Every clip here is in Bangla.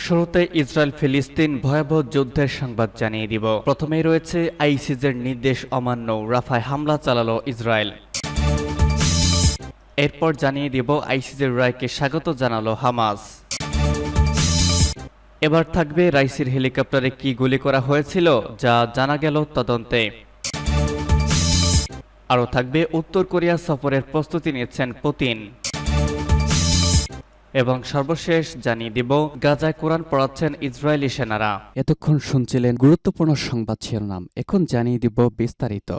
শুরুতে ইসরায়েল ফিলিস্তিন ভয়াবহ যুদ্ধের সংবাদ জানিয়ে দিব। প্রথমেই রয়েছে আইসিজের নির্দেশ অমান্য, রাফায় হামলা চালালো ইসরায়েল। এরপর জানিয়ে দিব আইসিজের রায়কে স্বাগত জানালো হামাস। এবার থাকবে রাইসির হেলিকপ্টারে কি গুলি করা হয়েছিল যা জানা গেল তদন্তে। আরও থাকবে উত্তর কোরিয়া সফরের প্রস্তুতি নিচ্ছেন পুতিন। এবং সর্বশেষ জানিয়ে দিব গাজায় কোরআন পড়াচ্ছেন ইসরায়েলি সেনারা। এতক্ষণ শুনছিলেন গুরুত্বপূর্ণ সংবাদ শিরোনাম, এখন জানিয়ে দিব বিস্তারিত।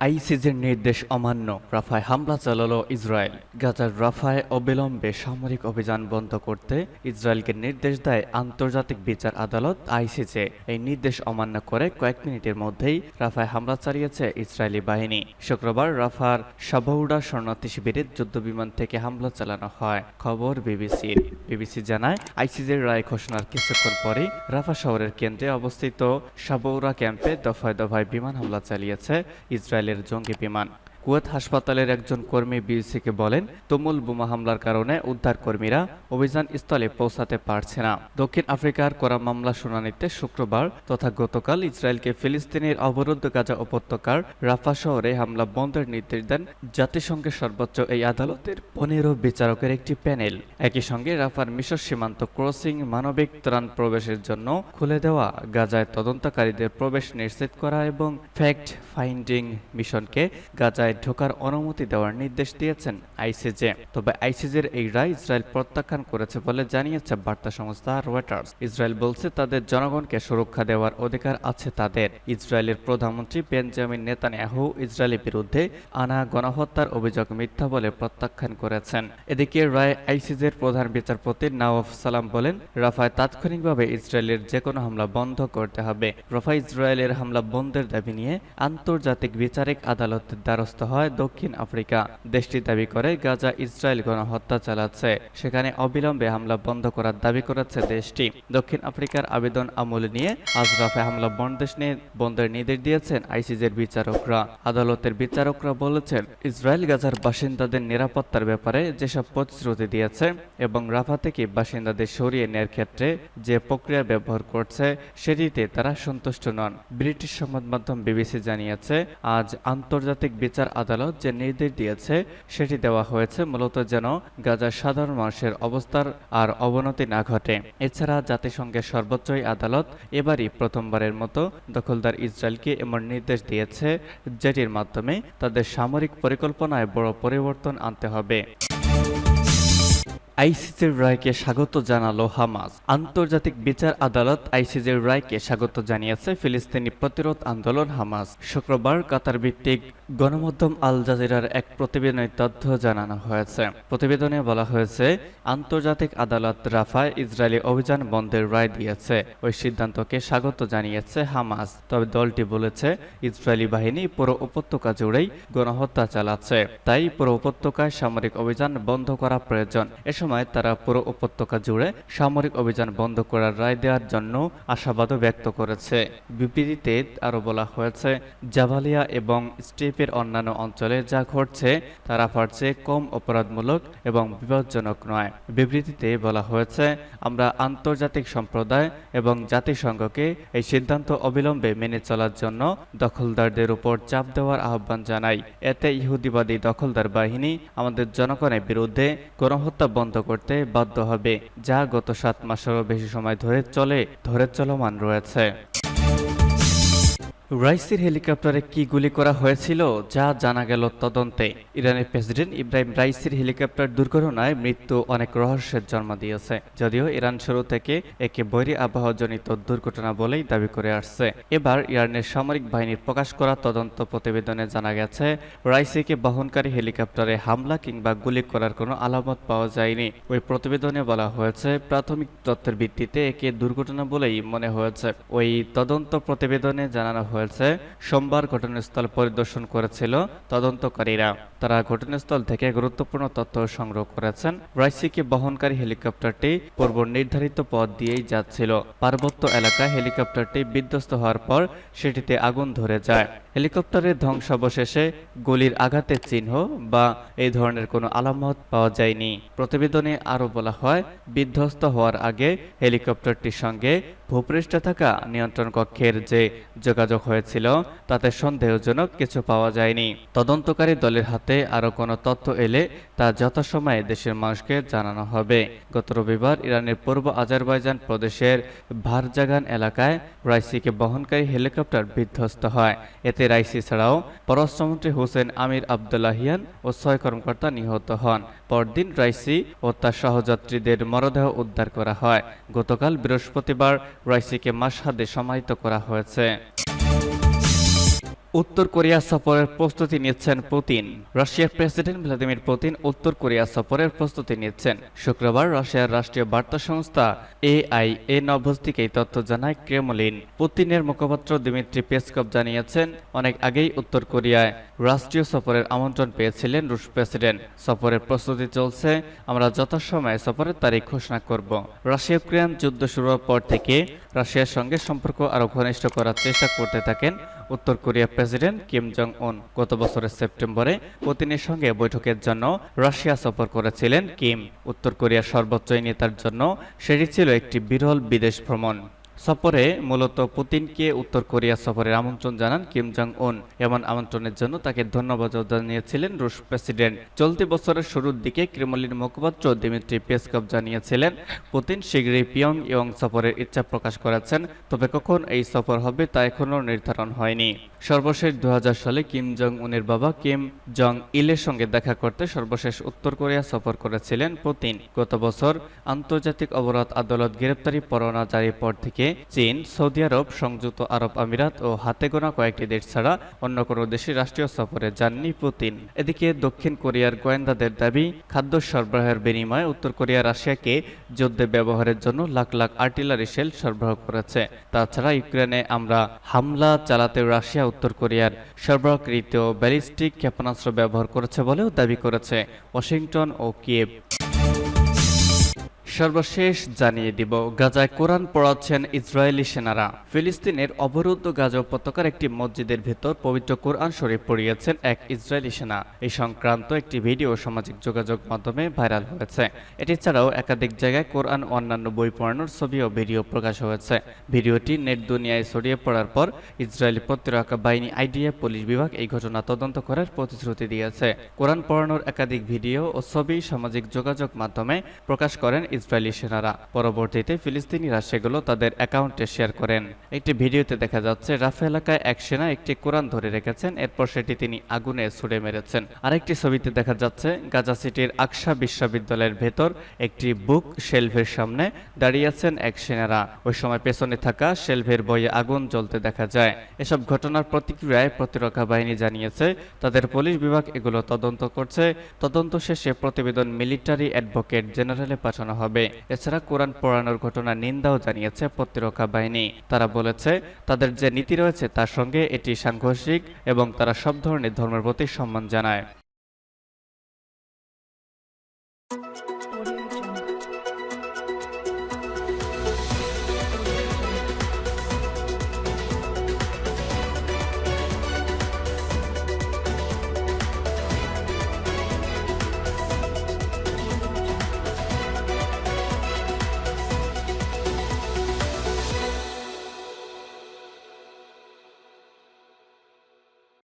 আইসিজের নির্দেশ অমান্য, রাফায় হামলা চালালো ইসরায়েল। গাজার রাফায় অবিলম্বে সামরিক অভিযান বন্ধ করতে ইসরায়েলকে নির্দেশ দেয় আন্তর্জাতিক বিচার আদালত আইসিজে। এই নির্দেশ অমান্য করে কয়েক মিনিটের মধ্যেই রাফায় হামলা চালিয়েছে ইসরায়েলি বাহিনী। শুক্রবার রাফার সাবৌডা শরণার্থী শিবিরে যুদ্ধবিমান থেকে হামলা চালানো হয়। খবর বিবিসির। বিবিসি জানায় আইসিজের রায় ঘোষণার কিছুক্ষণ পরেই রাফা শহরের কেন্দ্রে অবস্থিত সাবৌরা ক্যাম্পে দফায় দফায় বিমান হামলা চালিয়েছে ইসরায়েলের জঙ্গি বিমান। কুয়েত হাসপাতালের একজন কর্মী বিবিসিকে বলেন, তুমুল বোমা হামলার কারণে উদ্ধারকর্মীরা অভিযান স্থলে পৌঁছাতে পারছে না। দক্ষিণ আফ্রিকার করা মামলা শুনানিতে শুক্রবার তথা গতকাল ইসরায়েলকে ফিলিস্তিনের অবরুদ্ধ গাজা উপত্যকার রাফা শহরে হামলা বন্ধের নির্দেশ দেন জাতিসংঘের সর্বোচ্চ এই আদালতের 15 বিচারকের একটি প্যানেল। একই সঙ্গে রাফার মিশর সীমান্ত ক্রসিং মানবিক ত্রাণ প্রবেশের জন্য খুলে দেওয়া, গাজায় তদন্তকারীদের প্রবেশ নিশ্চিত করা এবং ফ্যাক্ট ফাইন্ডিং মিশনকে গাজায় ঢোকার অনুমতি দেওয়ার নির্দেশ দিয়েছেন আইসিজে। তবে আইসিজের এই রায় ইসরায়েল প্রত্যাখ্যান করেছে বলে জানিয়েছে বার্তা সংস্থা রয়টার্স। ইসরায়েল বলছে তাদের জনগণকে সুরক্ষা দেওয়ার অধিকার আছে তাদের। ইসরায়েলের প্রধানমন্ত্রী বেঞ্জামিন নেতানিয়াহু ইসরায়েলের বিরুদ্ধে আনা গণহত্যার অভিযোগ মিথ্যা বলে প্রত্যাখ্যান করেছেন। এদিকে রায় আইসিজের প্রধান বিচারপতি নওয়াফ সালাম বলেন, রাফায় তাৎক্ষণিকভাবে ইসরায়েলের যেকোনো হামলা বন্ধ করতে হবে। রাফায় ইসরায়েলের হামলা বন্ধের দাবি নিয়ে আন্তর্জাতিক বিচারিক আদালতের দ্বারস্থ হয় দক্ষিণ আফ্রিকা। দেশটি দাবি করে গাজা ইসরায়েল গণহত্যা চালাচ্ছে, সেখানে অবিলম্বে হামলা বন্ধ করার দাবি করেছে দেশটি। দক্ষিণ আফ্রিকার আবেদন আমলে নিয়ে আজ রাফায় হামলা বন্ধের নির্দেশ দিয়েছেন আইসিজের বিচারকরা। আদালতের বিচারকরা বলেছেন, ইসরায়েল গাজার বাসিন্দাদের নিরাপত্তার ব্যাপারে যেসব প্রতিশ্রুতি দিয়েছে এবং রাফা থেকে বাসিন্দাদের সরিয়ে নেওয়ার ক্ষেত্রে যে প্রক্রিয়া ব্যবহার করছে সেটিতে তারা সন্তুষ্ট নন। ব্রিটিশ সংবাদ মাধ্যম বিবিসি জানিয়েছে, আজ আন্তর্জাতিক বিচার আদালত যে নির্দেশ দিয়েছে সেটি দেওয়া হয়েছে মূলত যেন গাজার সাধারণ মানুষের অবস্থার আর অবনতি না ঘটে। এছাড়া জাতিসংঘের সর্বোচ্চ আদালত এবারই প্রথমবারের মতো দখলদার ইসরায়েলকে এমন নির্দেশ দিয়েছে যেটির মাধ্যমে তাদের সামরিক পরিকল্পনায় বড় পরিবর্তন আনতে হবে। আইসিজের রায়কে স্বাগত জানালো হামাস। আন্তর্জাতিক বিচার আদালত আইসিজের রায়কে স্বাগত জানিয়েছে ফিলিস্তিনি প্রতিরোধ আন্দোলন হামাস। শুক্রবার কাতার ভিত্তিক গণমাধ্যম আল জাজিরার এক প্রতিবেদনে তথ্য জানানো হয়েছে। প্রতিবেদনে বলা হয়েছে, আন্তর্জাতিক আদালত রাফায় ইসরায়েলি অভিযান বন্ধের রায় দিয়েছে। ওই সিদ্ধান্তকে স্বাগত জানিয়েছে হামাস। তবে দলটি বলেছে, ইসরায়েলি বাহিনী পুরো উপত্যকা জুড়েই গণহত্যা চালাচ্ছে, তাই পুরো উপত্যকায় সামরিক অভিযান বন্ধ করা প্রয়োজন। সময় তারা পুরো উপত্যকা জুড়ে সামরিক অভিযান বন্ধ করার রায় দেওয়ার জন্য আশাবাদও ব্যক্ত করেছে। বিবৃতিতে আরো বলা হয়েছে, জাবালিয়া এবং স্টেপের অন্যান্য অঞ্চলে যা ঘটছে তা রাফার চেয়ে কম অপরাধমূলক এবং বিপজ্জনক নয়। বিবৃতিতে বলা হয়েছে, আমরা আন্তর্জাতিক সম্প্রদায় এবং জাতিসংঘকে এই সিদ্ধান্ত অবিলম্বে মেনে চলার জন্য দখলদারদের উপর চাপ দেওয়ার আহ্বান জানাই। এতে ইহুদিবাদী দখলদার বাহিনী আমাদের জনগণের বিরুদ্ধে গণহত্যা বন্ধ করতে বাধ্য হবে, যা গত 7 মাসেরও বেশি সময় ধরে চলমান রয়েছে। রাইসির হেলিকপ্টারে কি গুলি করা হয়েছিল যা জানা গেল তদন্তে। ইরানের প্রেসিডেন্ট ইব্রাহিম রাইসির হেলিকপ্টার দুর্ঘটনায় মৃত্যু অনেক রহস্যের জন্ম দিয়েছে। যদিও ইরান শুরু থেকে একে বৈরী আবহাওয়াজনিত দুর্ঘটনা বলেই দাবি করে আসছে। এবার ইরানের সামরিক বাহিনীর প্রকাশ করা তদন্ত প্রতিবেদনে জানা গেছে, রাইসিকে বহনকারী হেলিকপ্টারে হামলা কিংবা গুলি করার কোনো আলামত পাওয়া যায়নি। ওই প্রতিবেদনে বলা হয়েছে, প্রাথমিক তথ্যের ভিত্তিতে একে দুর্ঘটনা বলেই মনে হয়েছে। ওই তদন্ত প্রতিবেদনে জানানো হয়েছে, সোমবার ঘটনাস্থল পরিদর্শন করেছিল তদন্তকারীরা। তারা ঘটনাস্থল থেকে গুরুত্বপূর্ণ তথ্য সংগ্রহ করেছেন। রাইসিকে বহনকারী হেলিকপ্টারটি পূর্ব নির্ধারিত পথ দিয়েই যাচ্ছিল। পার্বত্য এলাকায় হেলিকপ্টারটি বিধ্বস্ত হওয়ার পর সেটিতে আগুন ধরে যায়। হেলিকপ্টারের ধ্বংসাবশেষে গুলির আঘাতের চিহ্ন বা এই ধরনের কোনো আলামত পাওয়া যায়নি। প্রতিবেদনে আরও বলা হয়, বিধ্বস্ত হওয়ার আগে হেলিকপ্টারটির সঙ্গে ভূপৃষ্ঠে থাকা নিয়ন্ত্রণ কক্ষের যে যোগাযোগ হয়েছিল তাতে সন্দেহজনক কিছু পাওয়া যায়নি। তদন্তকারী দলের হাতে আরও কোনো তথ্য এলে তা যথাসময়ে দেশের মানুষকে জানানো হবে। গত রবিবার ইরানের পূর্ব আজারবাইজান প্রদেশের ভারজাগান এলাকায় রাইসিকে বহনকারী হেলিকপ্টার বিধ্বস্ত হয়। এতে রাইসি ছাড়াও পররাষ্ট্রমন্ত্রী হোসেন আমির আবদুল্লাহিয়ান ও ৬ কর্মকর্তা নিহত হন। পরদিন রাইসি ও তার সহযাত্রীদের মরদেহ উদ্ধার করা হয়। গতকাল বৃহস্পতিবার রাইসিকে মাশহাদে সমাহিত করা হয়েছে। উত্তর কোরিয়া সফরের প্রস্তুতি নিচ্ছেন পুতিন। রাশিয়ার প্রেসিডেন্ট ভ্লাদিমির পুতিন উত্তর কোরিয়া সফরের প্রস্তুতি নিচ্ছেন। শুক্রবার রাশিয়ার রাষ্ট্রীয় বার্তা সংস্থা AIA নিউজ থেকে এই তথ্য জানায় ক্রেমলিন। পুতিনের মুখপাত্র দিমিত্রি পেসকভ জানিয়েছেন, অনেক আগেই উত্তর কোরিয়ায় রাষ্ট্রীয় সফরের আমন্ত্রণ পেয়েছিলেন রুশ প্রেসিডেন্ট। সফরের প্রস্তুতি চলছে, আমরা যথাসময়ে সফরের তারিখ ঘোষণা করব। রাশিয়া ইউক্রেন যুদ্ধ শুরুর পর থেকে রাশিয়ার সঙ্গে সম্পর্ক আরও ঘনিষ্ঠ করার চেষ্টা করতে থাকেন উত্তর কোরিয়ার প্রেসিডেন্ট কিম জং উন। গত বছরের সেপ্টেম্বরে পুতিনের সঙ্গে বৈঠকের জন্য রাশিয়া সফর করেছিলেন কিম। উত্তর কোরিয়ার সর্বোচ্চ এই নেতার জন্য সেটি ছিল একটি বিরল বিদেশ ভ্রমণ। সফরে মূলত পুতিনকে উত্তর কোরিয়া সফরের আমন্ত্রণ জানান কিম জং উন। এমন আমন্ত্রণের জন্য তাকে ধন্যবাদ জানিয়েছিলেন রুশ প্রেসিডেন্ট। চলতি বছরের শুরুর দিকে ক্রেমলিন মুখপাত্র দিমিত্রি পেসকভ জানিয়েছিলেন, পুতিন শীঘ্রই পিয়ংইয়ং সফরের ইচ্ছা প্রকাশ করেছেন, তবে কখন এই সফর হবে তা এখনও নির্ধারণ হয়নি। সর্বশেষ 2000 সালে কিম জং উনের বাবা কিম জং ইলের সঙ্গে দেখা করতে সর্বশেষ উত্তর কোরিয়া সফর করেছিলেন পুতিন। গত বছর আন্তর্জাতিক অপরাধ আদালত গ্রেপ্তারি পরোয়ানা জারির পর থেকে চীন, সৌদি আরব, সংযুক্ত আরব আমিরাত ও হাতে গোনা কয়েকটি দেশ ছাড়া অন্য কোনো দেশে রাষ্ট্রীয় সফরে যাননি পুতিন। এদিকে দক্ষিণ কোরিয়ার গোয়েন্দাদের দাবি, খাদ্য সরবরাহের বিনিময়ে উত্তর কোরিয়া রাশিয়াকে যুদ্ধে ব্যবহারের জন্য লাখ লাখ আর্টিলারি শেল সরবরাহ করেছে। তাছাড়া ইউক্রেনে আমরা হামলা চালাতে রাশিয়া উত্তর কোরিয়ার সরবরাহকৃত ব্যালিস্টিক ক্ষেপণাস্ত্র ব্যবহার করেছে বলেও দাবি করেছে ওয়াশিংটন ও কিয়েভ। সর্বশেষ জানিয়ে দিব, গাজায় কোরআন পড়াচ্ছেন ইসরায়েলি সেনারা। ফিলিস্তিনের অবরুদ্ধ গাজা উপত্যকার একটি মসজিদের ভেতর পবিত্র কোরআন শরীফ পড়িয়েছেন এক ইসরায়েলি সেনা। এই সংক্রান্ত একটি ভিডিও সামাজিক যোগাযোগ মাধ্যমে ভাইরাল হয়েছে। এটি ছাড়াও একাধিক জায়গায় কোরআন ও অন্যান্য বই পড়ানোর ছবি ও ভিডিও প্রকাশ হয়েছে। ভিডিওটি নেট দুনিয়ায় ছড়িয়ে পড়ার পর ইসরায়েলি প্রতিরক্ষা বাহিনী IDF পুলিশ বিভাগ এই ঘটনা তদন্ত করার প্রতিশ্রুতি দিয়েছে। কোরআন পড়ানোর একাধিক ভিডিও ও ছবি সামাজিক যোগাযোগ মাধ্যমে প্রকাশ করেন ইসরায়েলি সেনারা। পরবর্তীতে ফিলিস্তিনিরা সেগুলো তাদের অ্যাকাউন্টে শেয়ার করেন। একটি ভিডিওতে দেখা যাচ্ছে রাফা এলাকায় এক সেনা একটি কোরআন ধরে রেখেছেন, এরপর সেটি তিনি আগুনে ছুড়ে মেরেছেন। আরেকটি ছবিতে দেখা যাচ্ছে গাজা সিটির আকসা বিশ্ববিদ্যালয়ের ভেতর একটি বুক শেলফের সামনে দাঁড়িয়ে আছেন এক সেনারা। ওই সময় পেছনে থাকা শেলফের বইয়ে আগুন জ্বলতে দেখা যায়। এসব ঘটনার প্রতিক্রিয়ায় প্রতিরক্ষা বাহিনী জানিয়েছে তাদের পুলিশ বিভাগ এগুলো তদন্ত করছে। তদন্ত শেষে প্রতিবেদন মিলিটারি অ্যাডভোকেট জেনারেলে পাঠানো হবে। এছাড়া কোরআন পড়ানোর ঘটনার নিন্দাও জানিয়েছে প্রতিরক্ষা বাহিনী। তারা বলেছে তাদের যে নীতি রয়েছে তার সঙ্গে এটি সাংঘর্ষিক এবং তারা সব ধরনের ধর্মের প্রতি সম্মান জানায়।